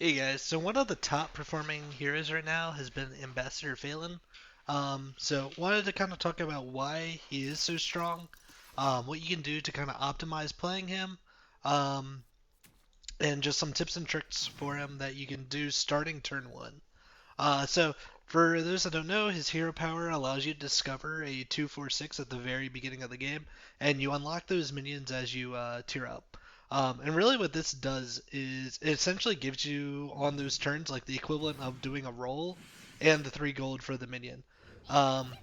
Hey guys, so one of the top performing heroes right now has been Ambassador Phelan. So wanted to kind of talk about why he is so strong, what you can do to kind of optimize playing him, um, and just some tips and tricks for him that you can do starting turn one. So for those that don't know, his hero power allows you to discover a 2/4/6 at the very beginning of the game, and you unlock those minions as you tier up. And really, what this does is it essentially gives you on those turns like the equivalent of doing a roll and the 3 gold for the minion. Um,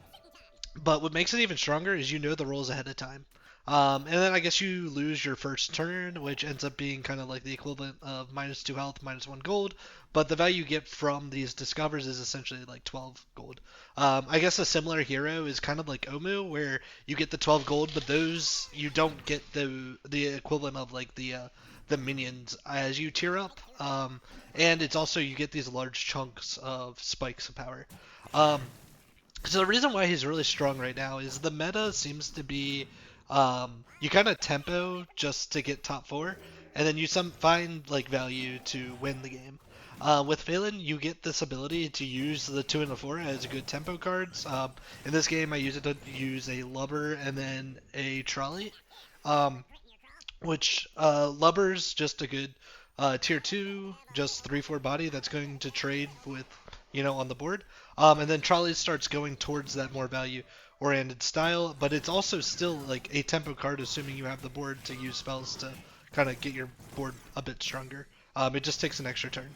but what makes it even stronger is you know the rolls ahead of time. And then I guess you lose your first turn, which ends up being kind of like the equivalent of -2 health, -1 gold. But the value you get from these discovers is essentially like 12 gold. I guess a similar hero is kind of like Omu, where you get the 12 gold, but those you don't get the equivalent of like the minions as you tier up. And it's also you get these large chunks of spikes of power. Um, so the reason why he's really strong right now is the meta seems to be you kind of tempo just to get top four, and then you some find like value to win the game. With Phelan, you get this ability to use the 2 and the 4 as good tempo cards. In this game, I use it to use a lubber and then a trolley, um, which lubber's just a good tier two, just 3/4 body that's going to trade with on the board. And then Trolley starts going towards that more value oriented style, but it's also still like a tempo card, assuming you have the board to use spells to kind of get your board a bit stronger. It just takes an extra turn.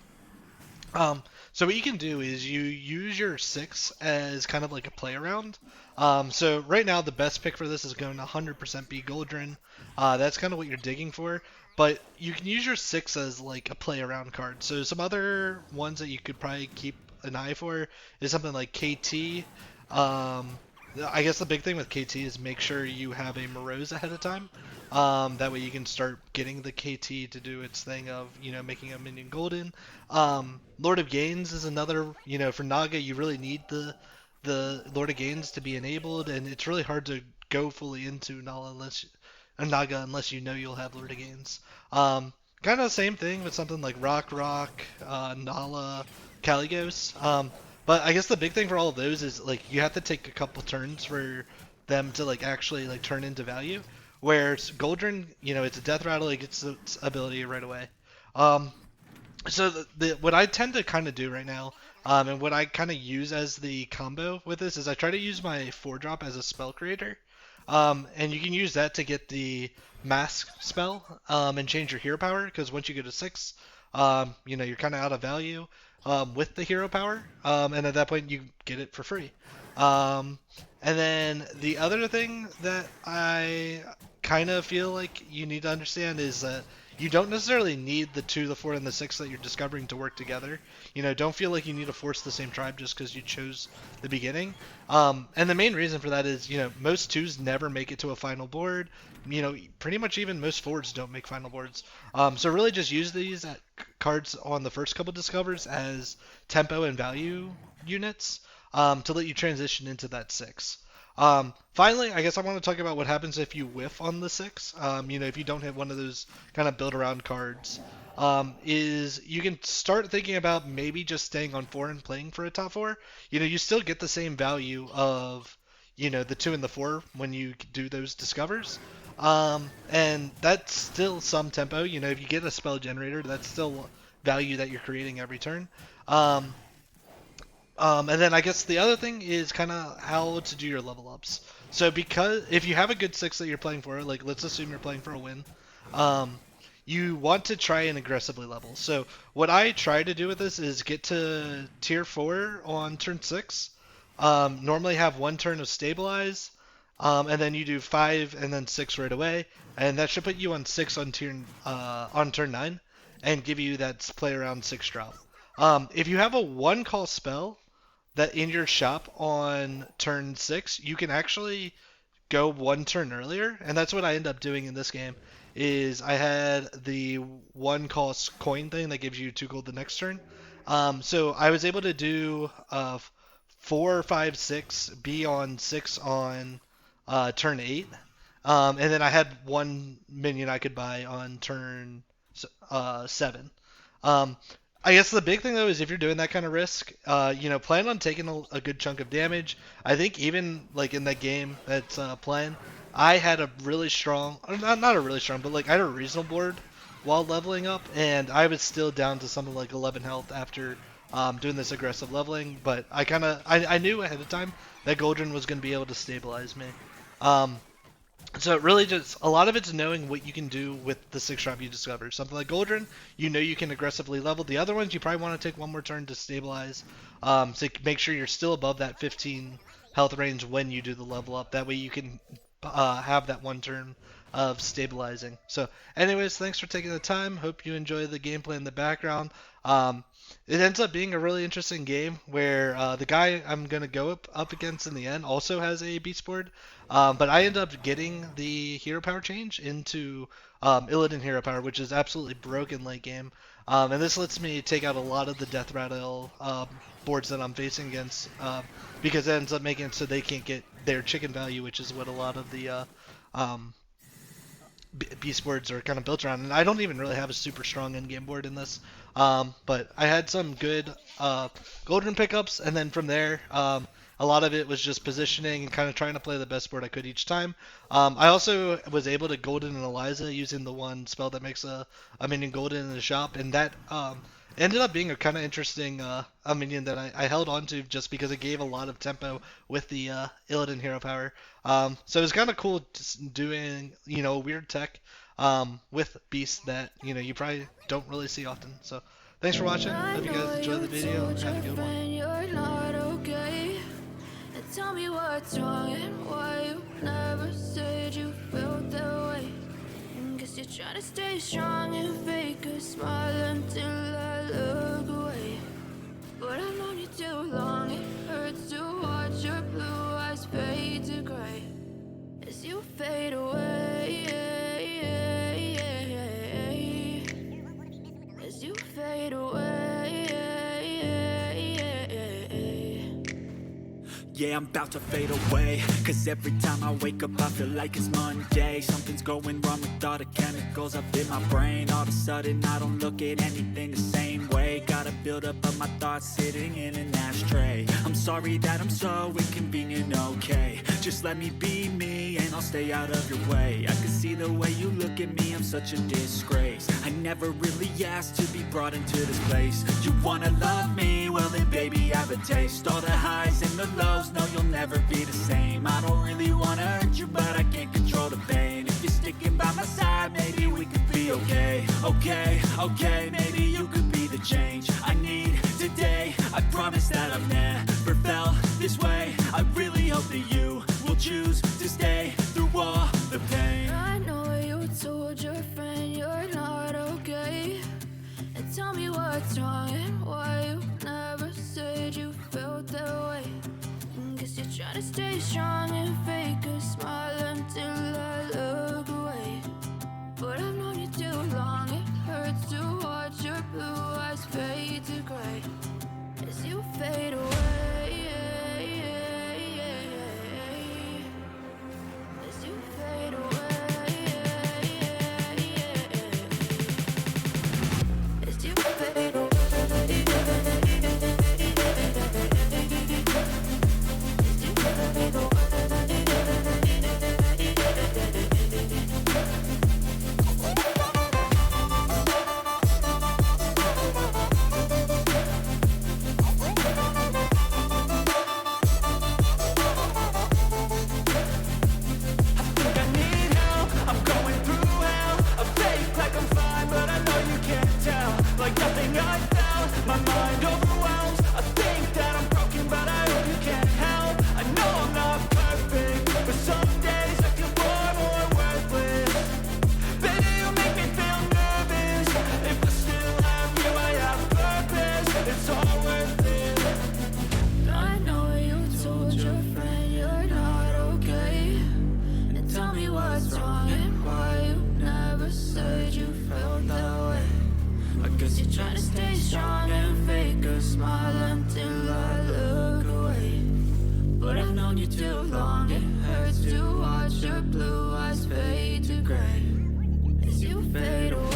Um, so what you can do is you use your 6 as kind of like a play around. So right now the best pick for this is going to 100% be Goldrin. That's kind of what you're digging for. But you can use your 6 as like a play around card. So some other ones that you could probably keep an eye for is something like KT. Um, I guess the big thing with KT is make sure you have a Morose ahead of time. That way you can start getting the KT to do its thing of, making a minion golden. Lord of Gains is another, for Naga you really need the Lord of Gains to be enabled, and it's really hard to go fully into Naga unless you know you'll have Lord of Gains. Kind of the same thing with something like Rock, Nala, Kaligos. But I guess the big thing for all of those is like you have to take a couple turns for them to like actually like turn into value. Whereas Goldrin, it's a death rattle, it gets its ability right away. Um, so what I tend to kind of do right now, and what I kind of use as the combo with this is I try to use my 4 drop as a spell creator, and you can use that to get the mask spell and change your hero power because once you get to 6, you're kind of out of value with the hero power, and at that point you get it for free. Um, and then the other thing that I kind of feel like you need to understand is that you don't necessarily need the 2, the 4, and the 6 that you're discovering to work together. Don't feel like you need to force the same tribe just because you chose the beginning. And the main reason for that is, most 2s never make it to a final board. Pretty much even most 4s don't make final boards. So really just use these cards on the first couple discovers as tempo and value units to let you transition into that 6. Finally, I guess I want to talk about what happens if you whiff on the 6. If you don't hit one of those kind of build around cards, is you can start thinking about maybe just staying on 4 and playing for a top 4. You still get the same value of, the 2 and the 4 when you do those discovers. And that's still some tempo. If you get a spell generator, that's still value that you're creating every turn. Um, and then I guess the other thing is kind of how to do your level ups. So because if you have a good 6 that you're playing for, like let's assume you're playing for a win, um, you want to try and aggressively level. So what I try to do with this is get to tier 4 on turn 6. Normally have 1 turn of stabilize, and then you do 5 and then 6 right away, and that should put you on 6 on turn 9, and give you that play around 6 drop. If you have a 1 call spell that in your shop on turn 6, you can actually go 1 turn earlier, and that's what I end up doing in this game. Is I had the 1 call coin thing that gives you 2 gold the next turn. So I was able to do 4, 5, 6, be on 6 on turn 8, and then I had 1 minion I could buy on turn 7. Um, I guess the big thing though is if you're doing that kind of risk, plan on taking a good chunk of damage. I think even like in that game that's playing, I had a really strong, or not a really strong, but like I had a reasonable board while leveling up, and I was still down to something like 11 health after doing this aggressive leveling. But I knew ahead of time that Goldrinn was going to be able to stabilize me. Um, so it really just a lot of it's knowing what you can do with the 6-drop you discover. Something like Goldrinn, you can aggressively level. The other ones you probably want to take one more turn to stabilize, so make sure you're still above that 15 health range when you do the level up. That way you can have that one turn of stabilizing. So, anyways, thanks for taking the time. Hope you enjoy the gameplay in the background. It ends up being a really interesting game where the guy I'm going to go up against in the end also has a beast board, but I end up getting the hero power change into Illidan hero power, which is absolutely broken late game. And this lets me take out a lot of the death rattle boards that I'm facing against, because it ends up making it so they can't get their chicken value, which is what a lot of the beast boards are kind of built around. And I don't even really have a super strong in-game board in this, but I had some good Goldrinn pickups, and then from there a lot of it was just positioning and kind of trying to play the best board I could each time. I also was able to Golden and Eliza using the one spell that makes a minion golden in the shop, and that ended up being a kind of interesting a minion that I held on to just because it gave a lot of tempo with the Illidan hero power. So it was kind of cool just doing, weird tech with beasts that, you probably don't really see often. So thanks for watching. Hope you guys enjoyed the video. Have a good one. You're not okay. And tell me what's wrong and why you never said you felt that way. Guess you're trying to stay strong and fake a smile until I look away. But I've known you too long, it hurts to watch your blue eyes fade to gray as you fade away. As you fade away. Yeah, I'm about to fade away, cause every time I wake up I feel like it's Monday. Something's going wrong with all the chemicals up in my brain. All of a sudden I don't look at anything the same way. Got a buildup of my thoughts sitting in an ashtray. I'm sorry that I'm so inconvenient, okay. Just let me be me and I'll stay out of your way. I can see the way you look at me, I'm such a disgrace. I never really asked to be brought into this place. You wanna love me? Well then baby I have a taste. All the highs and the lows, no you'll never be the same. I don't really wanna hurt you but I can't control the pain. If you're sticking by my side maybe we could be okay. Okay, maybe you could be the change I need today. I promise that I've never felt this way. I really hope that you will choose to stay through all the pain. I know you told your friend you're not okay. And tell me what's wrong and why you never said you felt that way. Guess you're trying to stay strong and fake a smile until I look away. But I've known you too long, it hurts to watch your blue eyes fade to gray as you fade away. As you fade away. As you fade away. Trying to stay strong and fake a smile until I look away. But I've known you too long, it hurts to watch your blue eyes fade to gray as you fade away.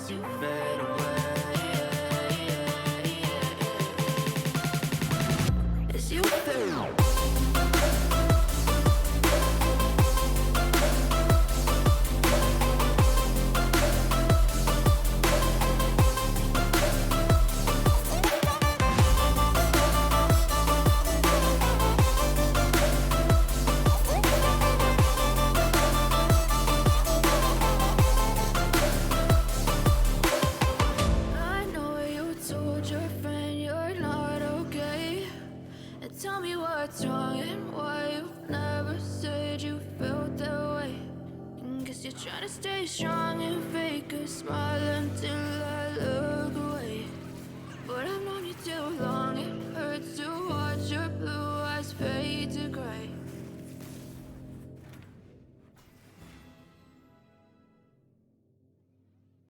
as you fade away. As you fade away. I know you told your friend you're not okay. And tell me what's wrong and why you never said you felt that way. Guess you're trying to stay strong and fake a smile until I look away. But I've known you too long, it hurts to watch your blue